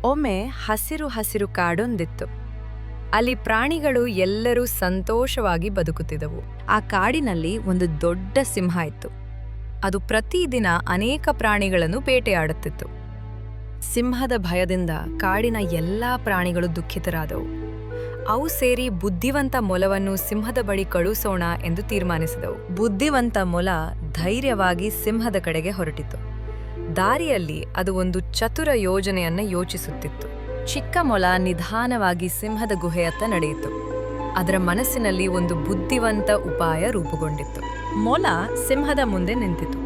ಒಮ್ಮೆ ಹಸಿರು ಹಸಿರು ಕಾಡೊಂದಿತ್ತು. ಅಲ್ಲಿ ಪ್ರಾಣಿಗಳು ಎಲ್ಲರೂ ಸಂತೋಷವಾಗಿ ಬದುಕುತ್ತಿದ್ದವು. ಆ ಕಾಡಿನಲ್ಲಿ ಒಂದು ದೊಡ್ಡ ಸಿಂಹ ಇತ್ತು. ಅದು ಪ್ರತಿದಿನ ಅನೇಕ ಪ್ರಾಣಿಗಳನ್ನು ಬೇಟೆಯಾಡುತ್ತಿತ್ತು. ಸಿಂಹದ ಭಯದಿಂದ ಕಾಡಿನ ಎಲ್ಲಾ ಪ್ರಾಣಿಗಳು ದುಃಖಿತರಾದವು. ಅವು ಸೇರಿ ಬುದ್ಧಿವಂತ ಮೊಲವನ್ನು ಸಿಂಹದ ಬಳಿ ಕಳುಹಿಸೋಣ ಎಂದು ತೀರ್ಮಾನಿಸಿದವು. ಬುದ್ಧಿವಂತ ಮೊಲ ಧೈರ್ಯವಾಗಿ ಸಿಂಹದ ಕಡೆಗೆ ಹೊರಟಿತು. ದಾರಿಯಲ್ಲಿ ಅದು ಒಂದು ಚತುರ ಯೋಜನೆಯನ್ನ ಯೋಚಿಸುತ್ತಿತ್ತು. ಚಿಕ್ಕ ಮೊಲ ನಿಧಾನವಾಗಿ ಸಿಂಹದ ಗುಹೆಯತ್ತ ನಡೆಯಿತು. ಅದರ ಮನಸ್ಸಿನಲ್ಲಿ ಒಂದು ಬುದ್ಧಿವಂತ ಉಪಾಯ ರೂಪುಗೊಂಡಿತ್ತು. ಮೊಲ ಸಿಂಹದ ಮುಂದೆ ನಿಂತಿತು.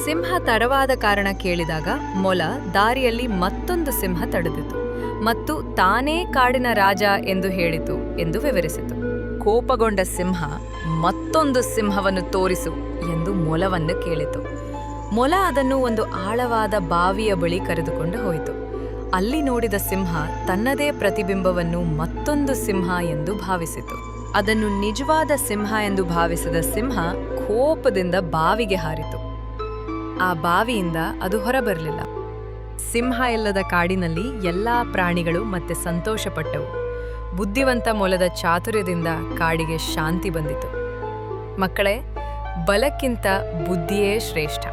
ಸಿಂಹ ತಡವಾದ ಕಾರಣ ಕೇಳಿದಾಗ ಮೊಲ ದಾರಿಯಲ್ಲಿ ಮತ್ತೊಂದು ಸಿಂಹ ತಡೆದಿತು ಮತ್ತು ತಾನೇ ಕಾಡಿನ ರಾಜ ಎಂದು ಹೇಳಿತು ಎಂದು ವಿವರಿಸಿತು. ಕೋಪಗೊಂಡ ಸಿಂಹ ಮತ್ತೊಂದು ಸಿಂಹವನ್ನು ತೋರಿಸು ಎಂದು ಮೊಲವನ್ನು ಕೇಳಿತು. ಮೊಲ ಅದನ್ನು ಒಂದು ಆಳವಾದ ಬಾವಿಯ ಬಳಿ ಕರೆದುಕೊಂಡು ಹೋಯಿತು. ಅಲ್ಲಿ ನೋಡಿದ ಸಿಂಹ ತನ್ನದೇ ಪ್ರತಿಬಿಂಬವನ್ನು ಮತ್ತೊಂದು ಸಿಂಹ ಎಂದು ಭಾವಿಸಿತು. ಅದನ್ನು ನಿಜವಾದ ಸಿಂಹ ಎಂದು ಭಾವಿಸಿದ ಸಿಂಹ ಕೋಪದಿಂದ ಬಾವಿಗೆ ಹಾರಿತು. ಆ ಬಾವಿಯಿಂದ ಅದು ಹೊರಬರಲಿಲ್ಲ. ಸಿಂಹ ಇಲ್ಲದ ಕಾಡಿನಲ್ಲಿ ಎಲ್ಲಾ ಪ್ರಾಣಿಗಳು ಮತ್ತೆ ಸಂತೋಷಪಟ್ಟವು. ಬುದ್ಧಿವಂತ ಮೊಲದ ಚಾತುರ್ಯದಿಂದ ಕಾಡಿಗೆ ಶಾಂತಿ ಬಂದಿತು. ಮಕ್ಕಳೇ, ಬಲಕ್ಕಿಂತ ಬುದ್ಧಿಯೇ ಶ್ರೇಷ್ಠ.